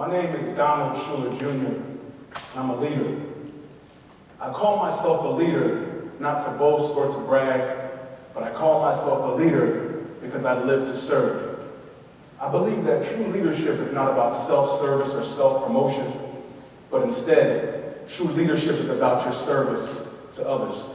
My name is Donald Schuler Jr., and I'm a leader. I call myself a leader not to boast or to brag, but I call myself a leader because I live to serve. I believe that true leadership is not about self-service or self-promotion, but instead, true leadership is about your service to others.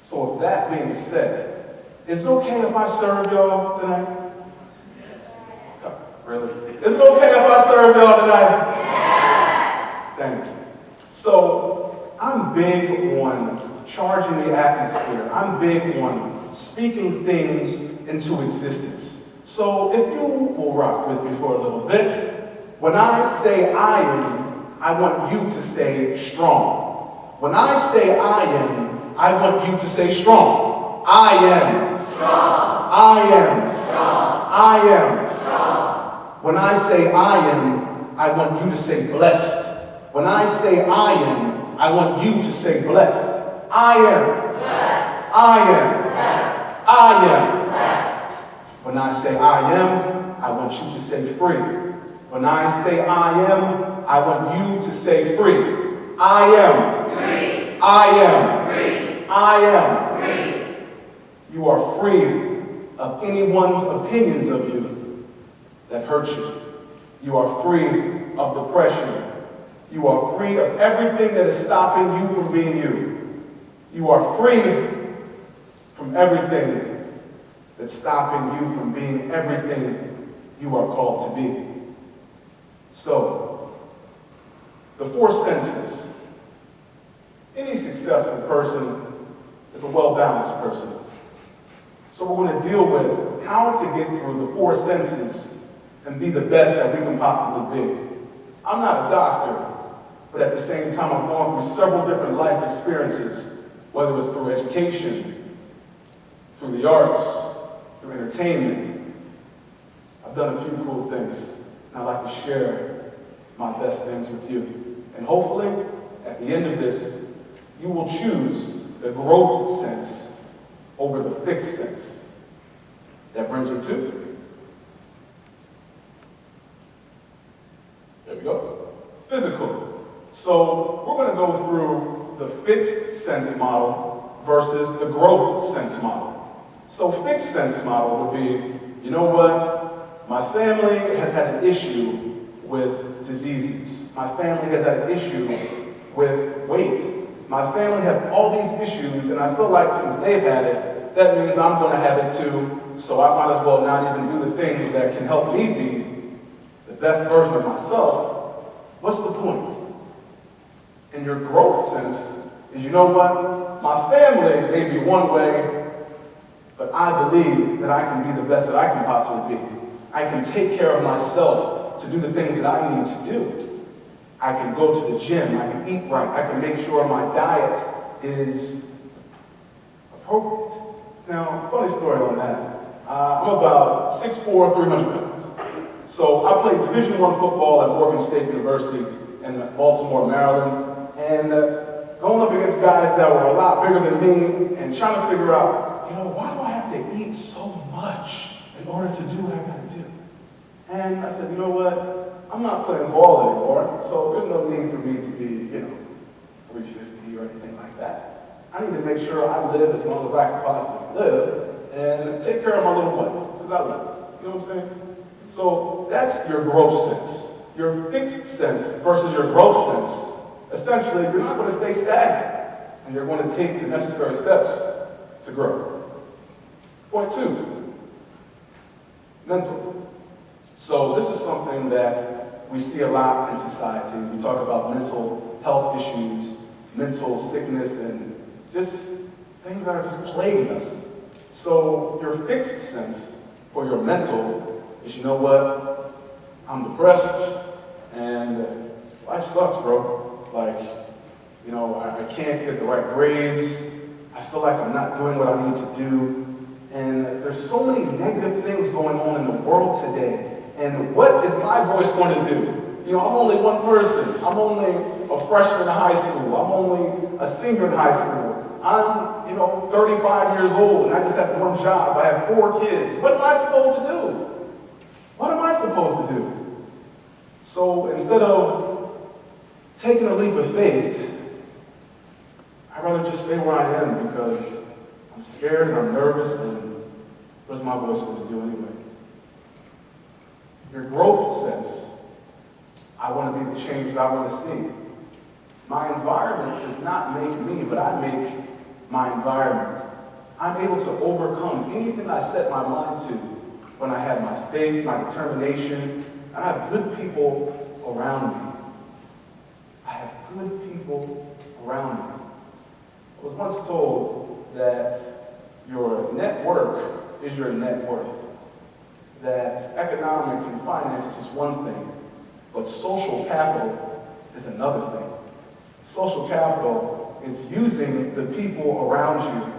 So with that being said, is it okay if I serve y'all tonight? Really? Is it okay if I serve y'all tonight? Yes! Thank you. So, I'm big on charging the atmosphere. I'm big on speaking things into existence. So, if you will rock with me for a little bit, when I say I am, I want you to say strong. When I say I am, I want you to say strong. I am strong. I am strong. I am strong. When I say I am, I want you to say blessed. When I say I am, I want you to say blessed. I am blessed. I am blessed. I am blessed. When I say I am, I want you to say free. When I say I am, I want you to say free. I am free. I am free. I am free. You are free of anyone's opinions of you that hurt you. You are free of depression. You are free of everything that is stopping you from being you. You are free from everything that's stopping you from being everything you are called to be. So, the four senses. Any successful person is a well-balanced person. So we're going to deal with how to get through the four senses and be the best that we can possibly be. I'm not a doctor, but at the same time, I've gone through several different life experiences, whether it was through education, through the arts, through entertainment. I've done a few cool things, and I'd like to share my best things with you. And hopefully, at the end of this, you will choose the growth sense over the fixed sense. That brings me to there we go. Physical. So we're going to go through the fixed sense model versus the growth sense model. So fixed sense model would be, you know what? My family has had an issue with diseases. My family has had an issue with weight. My family have all these issues, and I feel like since they've had it, that means I'm going to have it too, so I might as well not even do the things that can help me be the best version of myself. What's the point? In your growth sense is, you know what? My family may be one way, but I believe that I can be the best that I can possibly be. I can take care of myself to do the things that I need to do. I can go to the gym, I can eat right, I can make sure my diet is appropriate. Now, funny story on that. I'm about 6'4", 300 pounds. So I played Division I football at Morgan State University in Baltimore, Maryland, and going up against guys that were a lot bigger than me and trying to figure out, you know, why do I have to eat so much in order to do what I gotta do? And I said, you know what? I'm not playing ball anymore, so there's no need for me to be, 350 or anything like that. I need to make sure I live as long as I can possibly live and take care of my little wife, because I love her. You know what I'm saying? So that's your growth sense. Your fixed sense versus your growth sense. Essentially, you're not going to stay stagnant, and you're going to take the necessary steps to grow. Point two, mental. So this is something that we see a lot in society. We talk about mental health issues, mental sickness, and just things that are just plaguing us. So your fixed sense for your mental is, you know what? I'm depressed, and life sucks, bro. Like, I can't get the right grades. I feel like I'm not doing what I need to do. And there's so many negative things going on in the world today. And what is my voice going to do? I'm only one person. I'm only a freshman in high school. I'm only a senior in high school. I'm, 35 years old, and I just have one job. I have 4 kids. What am I supposed to do? What am I supposed to do? So instead of taking a leap of faith, I'd rather just stay where I am because I'm scared and I'm nervous, and what is my voice going to do anyway? Your growth sense, I want to be the change that I want to see. My environment does not make me, but I make my environment. I'm able to overcome anything I set my mind to when I have my faith, my determination, and I have good people around me. I have good people around me. I was once told that your network is your net worth. That economics and finances is one thing, but social capital is another thing. Social capital is using the people around you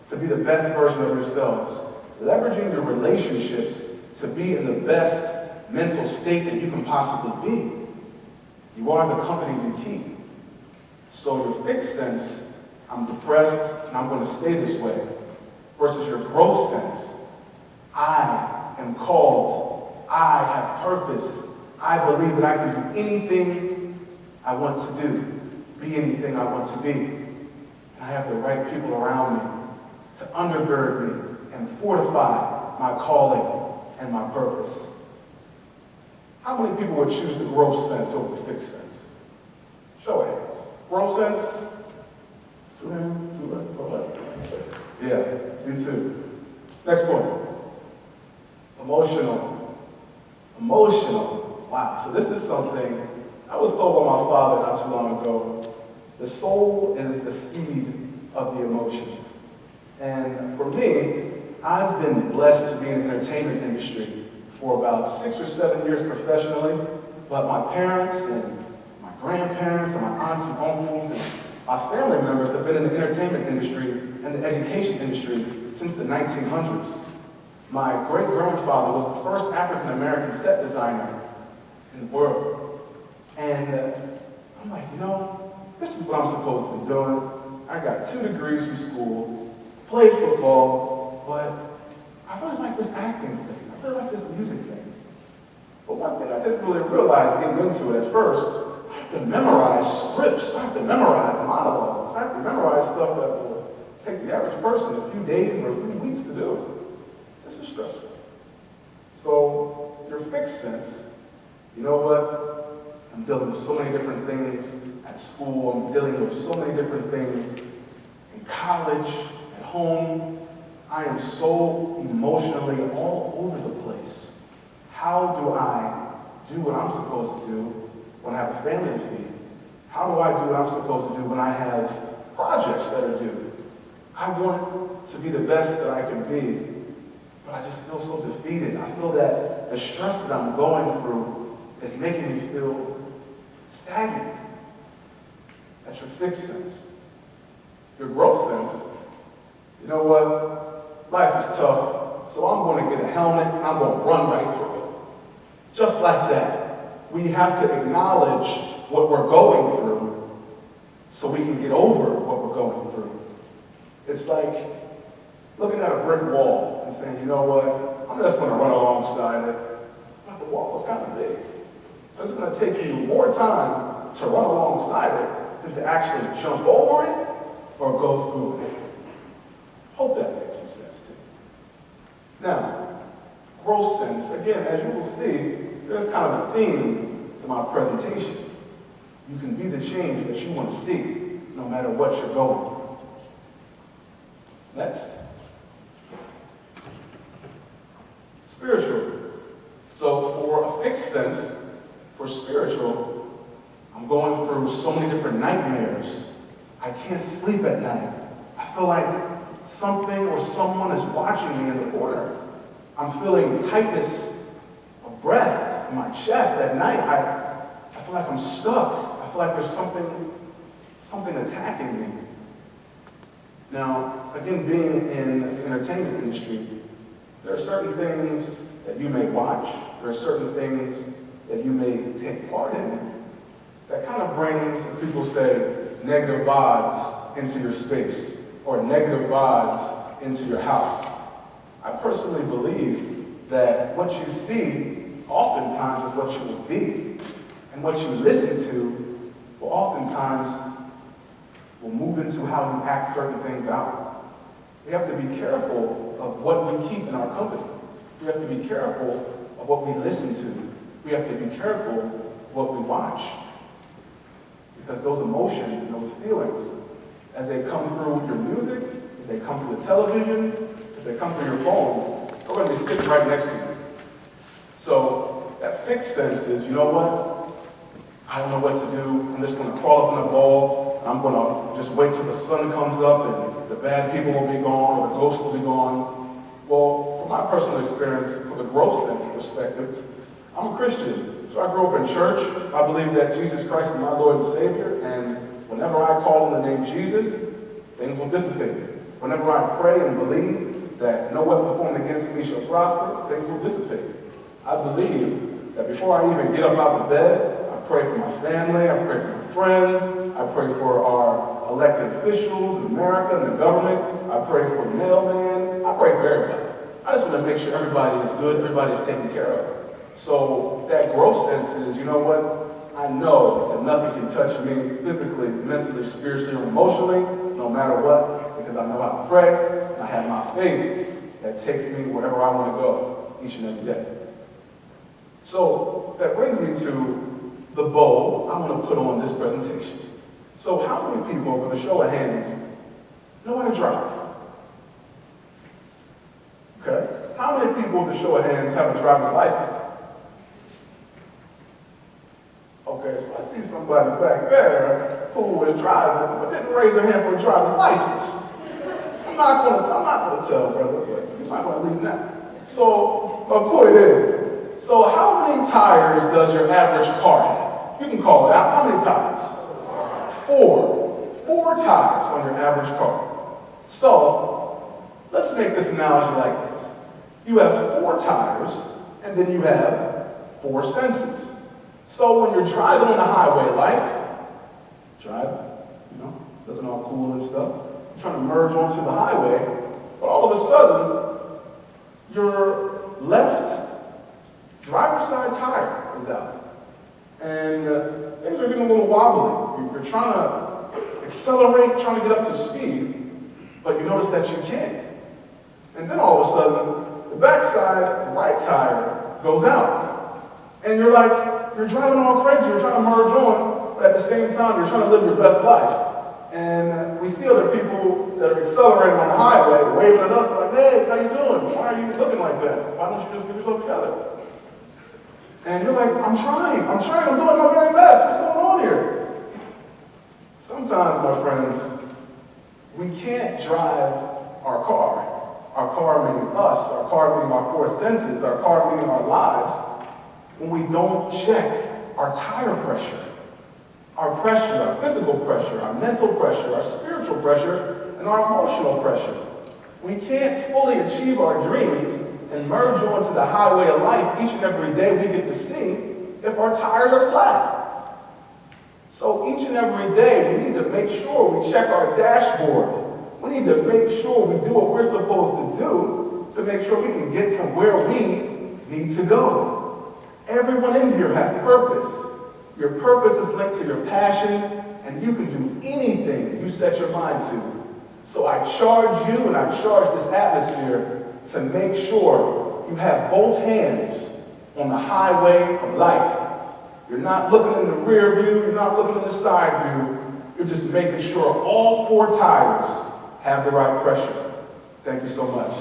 to be the best version of yourselves, leveraging your relationships to be in the best mental state that you can possibly be. You are the company you keep. So your fixed sense, I'm depressed and I'm going to stay this way, versus your growth sense, I am called, I have purpose, I believe that I can do anything I want to do, be anything I want to be. And I have the right people around me to undergird me and fortify my calling and my purpose. How many people would choose the growth sense over the fixed sense? Show of hands. Growth sense? 2 hands, 2 hands, 4 hands. Yeah, me too. Next point. Emotional. Emotional. Wow, so this is something I was told by my father not too long ago. The soul is the seed of the emotions. And for me, I've been blessed to be in the entertainment industry for about 6 or 7 years professionally, but my parents and my grandparents and my aunts and uncles and my family members have been in the entertainment industry and the education industry since the 1900s. My great-grandfather was the first African-American set designer in the world. And I'm like, this is what I'm supposed to be doing. I got 2 degrees from school, played football, but I really like this acting thing. I really like this music thing. But one thing I didn't really realize getting into it at first, I have to memorize scripts. I have to memorize monologues. I have to memorize stuff that will take the average person a few days or a few weeks to do. This is stressful. So your fixed sense, you know what? I'm dealing with so many different things at school. I'm dealing with so many different things in college, at home. I am so emotionally all over the place. How do I do what I'm supposed to do when I have a family to feed? How do I do what I'm supposed to do when I have projects that are due? I want to be the best that I can be, but I just feel so defeated. I feel that the stress that I'm going through is making me feel stagnant. That's your fixed sense. Your growth sense, you know what? Life is tough, so I'm going to get a helmet and I'm going to run right through it. Just like that. We have to acknowledge what we're going through so we can get over what we're going through. It's like looking at a brick wall and saying, you know what? I'm just going to run alongside it. But the wall is kind of big. So it's going to take you more time to run alongside it than to actually jump over it or go through it. Hope that makes some sense to you. Now, growth sense, again, as you will see, there's kind of a theme to my presentation. You can be the change that you want to see, no matter what you're going through. Next. Spiritual. So for a fixed sense, for spiritual, I'm going through so many different nightmares. I can't sleep at night. I feel like something or someone is watching me in the corner. I'm feeling tightness of breath in my chest at night. I feel like I'm stuck. I feel like there's something attacking me. Now, again, being in the entertainment industry, there are certain things that you may watch, there are certain things that you may take part in that kind of brings, as people say, negative vibes into your space or negative vibes into your house. I personally believe that what you see oftentimes is what you will be. And what you listen to will oftentimes will move into how you act certain things out. We have to be careful of what we keep in our company. We have to be careful of what we listen to. We have to be careful of what we watch. Because those emotions and those feelings, as they come through your music, as they come through the television, as they come through your phone, they're going to be sitting right next to you. So that fixed sense is, you know what? I don't know what to do. I'm just going to crawl up in a ball. I'm going to just wait till the sun comes up and the bad people will be gone or the ghosts will be gone. Well, from my personal experience, from the growth sense perspective, I'm a Christian. So I grew up in church. I believe that Jesus Christ is my Lord and Savior. And whenever I call on the name Jesus, things will dissipate. Whenever I pray and believe that no weapon formed against me shall prosper, things will dissipate. I believe that before I even get up out of bed, I pray for my family, I pray for my friends, I pray for our elected officials in America and the government, I pray for the mailman, I pray for everybody. I just want to make sure everybody is good, everybody is taken care of. So that growth sense is, you know what? I know that nothing can touch me physically, mentally, spiritually, or emotionally, no matter what, because I know how to pray, and I have my faith that takes me wherever I want to go each and every day. So that brings me to the bow I want to put on this presentation. So how many people, with a show of hands, know how to drive? Okay. How many people, with a show of hands, have a driver's license? Okay, so I see somebody back there who was driving, but didn't raise their hand for a driver's license. I'm not gonna tell, brother, but you're not gonna leave now. So my point is, so how many tires does your average car have? You can call it out. How many tires? 4. 4 tires on your average car. So let's make this analogy like this. You have 4 tires, and then you have 4 senses. So when you're driving on the highway life, looking all cool and stuff, you're trying to merge onto the highway, but all of a sudden, your left driver's side tire is out. And things are getting a little wobbly. You're trying to accelerate, trying to get up to speed, but you notice that you can't. And then all of a sudden, the backside right tire goes out. And you're driving all crazy, you're trying to merge on, but at the same time, you're trying to live your best life. And we see other people that are accelerating on the highway, waving at us like, hey, how you doing? Why are you looking like that? Why don't you just get yourself together? And you're like, I'm trying, I'm doing my very best. What's going on here? Sometimes, my friends, we can't drive our car meaning us, our car meaning our 4 senses, our car meaning our lives, when we don't check our tire pressure, our physical pressure, our mental pressure, our spiritual pressure, and our emotional pressure. We can't fully achieve our dreams and merge onto the highway of life each and every day we get to see if our tires are flat. So each and every day we need to make sure we check our dashboard. We need to make sure we do what we're supposed to do to make sure we can get to where we need to go. Everyone in here has purpose. Your purpose is linked to your passion, and you can do anything you set your mind to. So I charge you and I charge this atmosphere to make sure you have both hands on the highway of life. You're not looking in the rear view, you're not looking in the side view, you're just making sure all 4 tires have the right pressure. Thank you so much.